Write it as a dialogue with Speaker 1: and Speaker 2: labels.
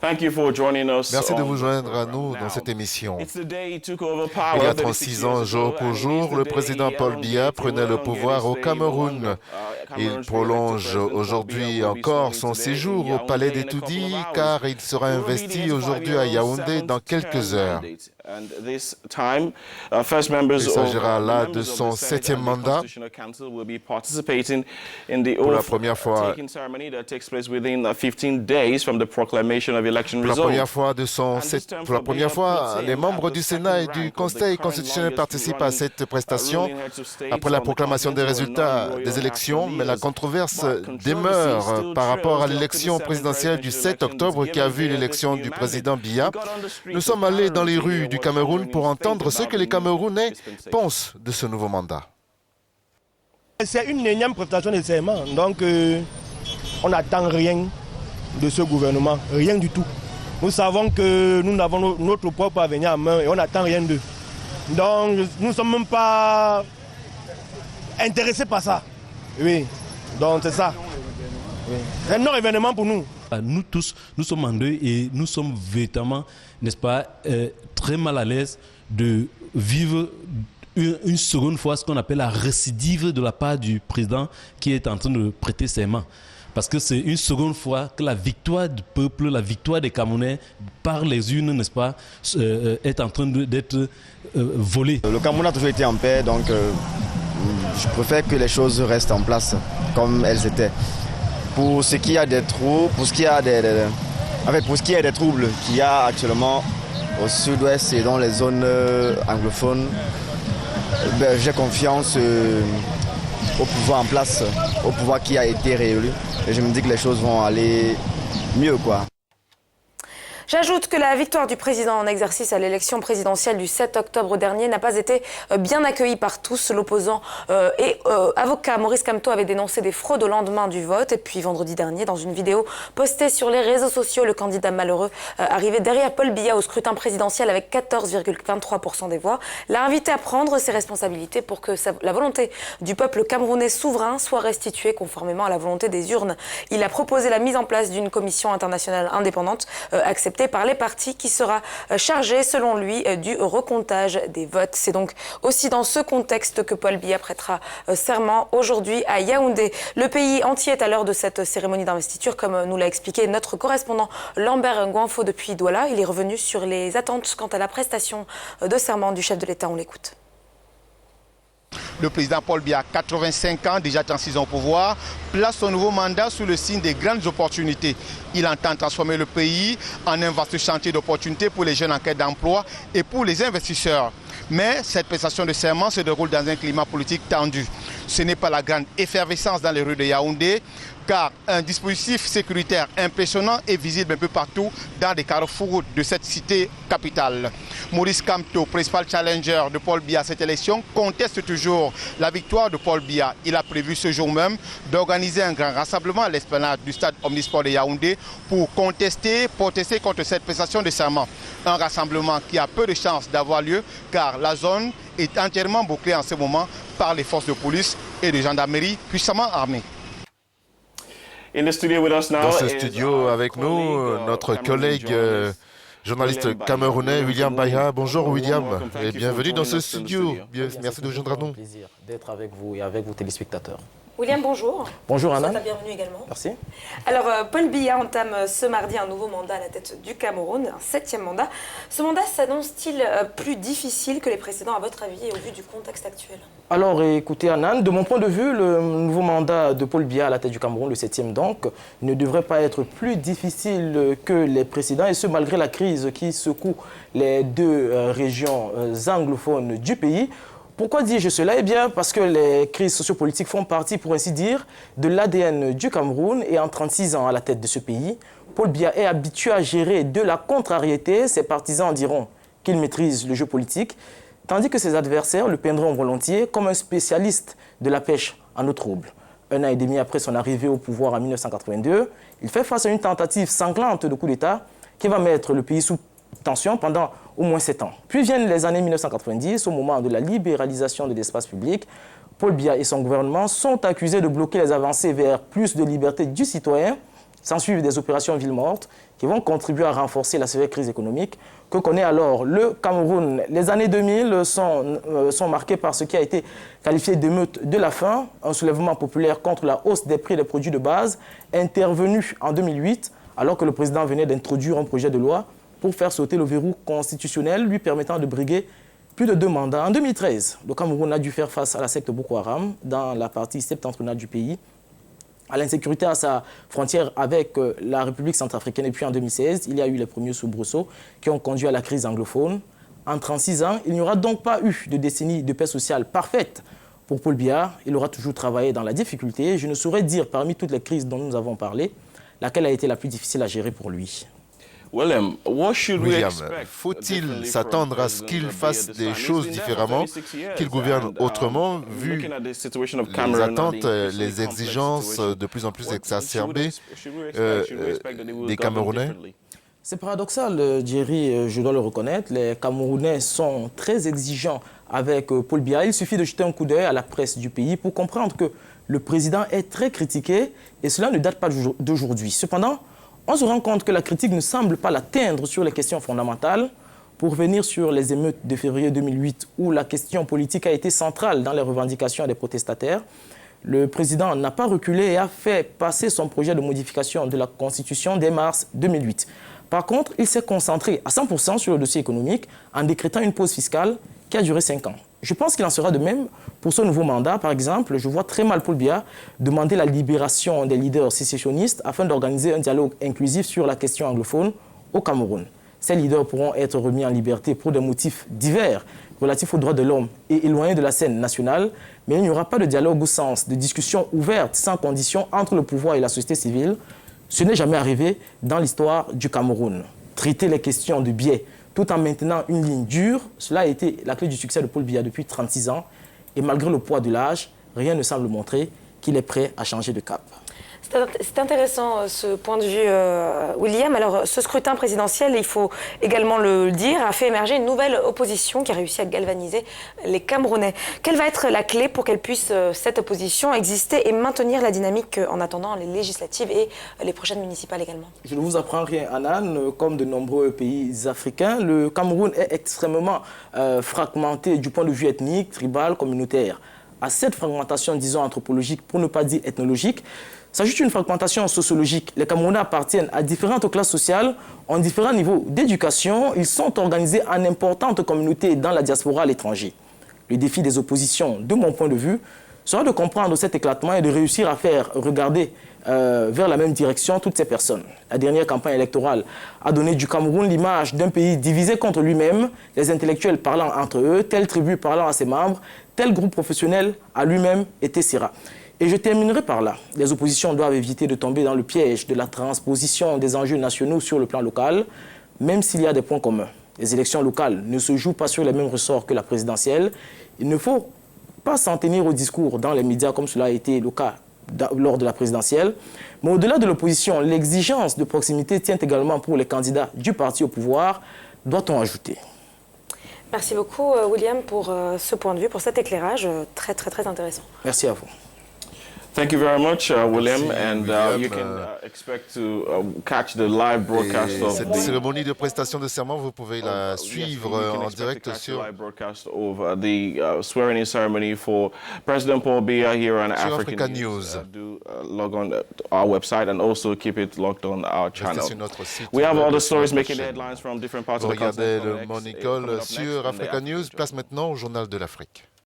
Speaker 1: Merci de vous joindre à nous dans cette émission. Il y a 36 ans, jour pour jour, le président Paul Biya prenait le pouvoir au Cameroun. Il prolonge aujourd'hui encore son séjour au palais des Toudi car il sera investi aujourd'hui à Yaoundé dans quelques heures. Il s'agira là de son 7e mandat. Pour la première fois, les membres du Sénat et du Conseil constitutionnel participent à cette prestation après la proclamation des résultats des élections, mais la controverse demeure par rapport à l'élection présidentielle du 7 octobre qui a vu l'élection du président Biya. Nous sommes allés dans les rues du Cameroun pour entendre ce que les Camerounais pensent de ce nouveau mandat.
Speaker 2: C'est une énième prestation de serment, donc on n'attend rien de ce gouvernement, rien du tout. Nous savons que nous avons notre propre avenir en main et on n'attend rien d'eux. Donc nous ne sommes même pas intéressés par ça. Oui, donc c'est ça. Oui. C'est un non-événement pour nous.
Speaker 3: Nous tous, nous sommes en deuil et nous sommes véritablement, n'est-ce pas, très mal à l'aise de vivre une seconde fois ce qu'on appelle la récidive de la part du président qui est en train de prêter serment. Parce que c'est une seconde fois que la victoire du peuple, la victoire des Camerounais par les urnes, n'est-ce pas, est en train d'être volée.
Speaker 4: Le Cameroun a toujours été en paix, donc je préfère que les choses restent en place comme elles étaient. Pour ce qui a des troubles, pour ce qui a des troubles qu'il y a actuellement au sud-ouest et dans les zones anglophones, j'ai confiance au pouvoir en place, au pouvoir qui a été réélu. Et je me dis que les choses vont aller mieux, quoi.
Speaker 5: J'ajoute que la victoire du président en exercice à l'élection présidentielle du 7 octobre dernier n'a pas été bien accueillie par tous. L'opposant et avocat Maurice Kamto avait dénoncé des fraudes au lendemain du vote. Et puis vendredi dernier, dans une vidéo postée sur les réseaux sociaux, le candidat malheureux arrivé derrière Paul Biya au scrutin présidentiel avec 14,23% des voix l'a invité à prendre ses responsabilités pour que la volonté du peuple camerounais souverain soit restituée conformément à la volonté des urnes. Il a proposé la mise en place d'une commission internationale indépendante acceptée par les partis qui sera chargé, selon lui, du recomptage des votes. C'est donc aussi dans ce contexte que Paul Biya prêtera serment aujourd'hui à Yaoundé. Le pays entier est à l'heure de cette cérémonie d'investiture, comme nous l'a expliqué notre correspondant Lambert Nguanfo depuis Douala. Il est revenu sur les attentes quant à la prestation de serment du chef de l'État. On l'écoute.
Speaker 6: Le président Paul Biya, 85 ans, déjà 36 ans au pouvoir, place son nouveau mandat sous le signe des grandes opportunités. Il entend transformer le pays en un vaste chantier d'opportunités pour les jeunes en quête d'emploi et pour les investisseurs. Mais cette prestation de serment se déroule dans un climat politique tendu. Ce n'est pas la grande effervescence dans les rues de Yaoundé, car un dispositif sécuritaire impressionnant est visible un peu partout dans les carrefours de cette cité capitale. Maurice Kamto, principal challenger de Paul Biya à cette élection, conteste toujours la victoire de Paul Biya. Il a prévu ce jour même d'organiser un grand rassemblement à l'esplanade du stade Omnisport de Yaoundé pour protester contre cette prestation de serment. Un rassemblement qui a peu de chances d'avoir lieu car la zone est entièrement bouclée en ce moment par les forces de police et de gendarmerie puissamment armées.
Speaker 1: Dans ce studio avec nous, notre collègue journaliste camerounais William Baya. Bonjour William et bienvenue dans ce studio. Merci de vous joindre à nous.
Speaker 7: C'est un plaisir d'être avec vous et avec vos téléspectateurs.
Speaker 5: William, bonjour.
Speaker 7: Bonjour Anna.
Speaker 5: Bienvenue également.
Speaker 7: Merci.
Speaker 5: Alors, Paul Biya entame ce mardi un nouveau mandat à la tête du Cameroun, un 7e mandat. Ce mandat s'annonce-t-il plus difficile que les précédents, à votre avis, et au vu du contexte actuel?
Speaker 7: Alors, écoutez Anna, de mon point de vue, le nouveau mandat de Paul Biya à la tête du Cameroun, le 7e donc, ne devrait pas être plus difficile que les précédents, et ce malgré la crise qui secoue les deux régions anglophones du pays. Pourquoi dis-je cela? Eh bien, parce que les crises sociopolitiques font partie, pour ainsi dire, de l'ADN du Cameroun. Et en 36 ans à la tête de ce pays, Paul Biya est habitué à gérer de la contrariété. Ses partisans diront qu'il maîtrise le jeu politique, tandis que ses adversaires le peindront volontiers comme un spécialiste de la pêche en eau trouble. Un an et demi après son arrivée au pouvoir en 1982, il fait face à une tentative sanglante de coup d'État qui va mettre le pays sous tension pendant au moins 7 ans. Puis viennent les années 1990, au moment de la libéralisation de l'espace public. Paul Biya et son gouvernement sont accusés de bloquer les avancées vers plus de liberté du citoyen S'ensuivent des opérations ville morte qui vont contribuer à renforcer la sévère crise économique que connaît alors le Cameroun. Les années 2000 sont marquées par ce qui a été qualifié d'émeute de la faim, un soulèvement populaire contre la hausse des prix des produits de base, intervenu en 2008, alors que le président venait d'introduire un projet de loi pour faire sauter le verrou constitutionnel lui permettant de briguer plus de 2 mandats. En 2013, le Cameroun a dû faire face à la secte Boko Haram dans la partie septentrionale du pays, à l'insécurité à sa frontière avec la République centrafricaine. Et puis en 2016, il y a eu les premiers soubresauts qui ont conduit à la crise anglophone. En 36 ans, il n'y aura donc pas eu de décennie de paix sociale parfaite pour Paul Biya. Il aura toujours travaillé dans la difficulté. Je ne saurais dire parmi toutes les crises dont nous avons parlé, laquelle a été la plus difficile à gérer pour lui.
Speaker 1: William, faut-il s'attendre à ce qu'il fasse des choses différemment, qu'il gouverne autrement, vu les attentes, les exigences de plus en plus exacerbées des Camerounais?
Speaker 7: C'est paradoxal, Jerry, je dois le reconnaître. Les Camerounais sont très exigeants avec Paul Biya. Il suffit de jeter un coup d'œil à la presse du pays pour comprendre que le président est très critiqué et cela ne date pas d'aujourd'hui. Cependant, on se rend compte que la critique ne semble pas l'atteindre sur les questions fondamentales. Pour revenir sur les émeutes de février 2008, où la question politique a été centrale dans les revendications des protestataires, le président n'a pas reculé et a fait passer son projet de modification de la Constitution dès mars 2008. Par contre, il s'est concentré à 100% sur le dossier économique en décrétant une pause fiscale qui a duré 5 ans. Je pense qu'il en sera de même pour ce nouveau mandat. Par exemple, je vois très mal Paul Biya demander la libération des leaders sécessionnistes afin d'organiser un dialogue inclusif sur la question anglophone au Cameroun. Ces leaders pourront être remis en liberté pour des motifs divers relatifs aux droits de l'homme et éloignés de la scène nationale, mais il n'y aura pas de dialogue au sens de discussion ouverte sans condition entre le pouvoir et la société civile. Ce n'est jamais arrivé dans l'histoire du Cameroun. Traiter les questions de biais tout en maintenant une ligne dure, cela a été la clé du succès de Paul Biya depuis 36 ans. Et malgré le poids de l'âge, rien ne semble montrer qu'il est prêt à changer de cap.
Speaker 5: C'est intéressant ce point de vue, William. Alors, ce scrutin présidentiel, il faut également le dire, a fait émerger une nouvelle opposition qui a réussi à galvaniser les Camerounais. Quelle va être la clé pour qu'elle puisse, cette opposition, exister et maintenir la dynamique en attendant les législatives et les prochaines municipales également?
Speaker 7: Je ne vous apprends rien, Anan. Comme de nombreux pays africains, le Cameroun est extrêmement fragmenté du point de vue ethnique, tribal, communautaire. À cette fragmentation, disons, anthropologique, pour ne pas dire ethnologique, s'ajoute une fragmentation sociologique. Les Camerounais appartiennent à différentes classes sociales, ont différents niveaux d'éducation. Ils sont organisés en importantes communautés dans la diaspora à l'étranger. Le défi des oppositions, de mon point de vue, sera de comprendre cet éclatement et de réussir à faire regarder vers la même direction toutes ces personnes. La dernière campagne électorale a donné du Cameroun l'image d'un pays divisé contre lui-même, les intellectuels parlant entre eux, telle tribu parlant à ses membres, tel groupe professionnel à lui-même, etc. Et je terminerai par là. Les oppositions doivent éviter de tomber dans le piège de la transposition des enjeux nationaux sur le plan local, même s'il y a des points communs. Les élections locales ne se jouent pas sur les mêmes ressorts que la présidentielle. Il ne faut pas s'en tenir au discours dans les médias comme cela a été le cas lors de la présidentielle. Mais au-delà de l'opposition, l'exigence de proximité tient également pour les candidats du parti au pouvoir, doit-on ajouter.
Speaker 5: Merci beaucoup, William, pour ce point de vue, pour cet éclairage très intéressant.
Speaker 7: Merci à vous.
Speaker 8: Thank you very much, William, and you can expect to catch the live broadcast of
Speaker 1: cette cérémonie de prestation de serment. Vous pouvez la suivre en direct sur
Speaker 8: live broadcast of the swearing-in ceremony for President Paul Biya here on Africa News. Do log on to our website and also keep it logged on our channel. We have all the stories making the headlines from different parts of the continent.
Speaker 1: Regardez le Monicole sur Africa News. Place maintenant au Journal de l'Afrique.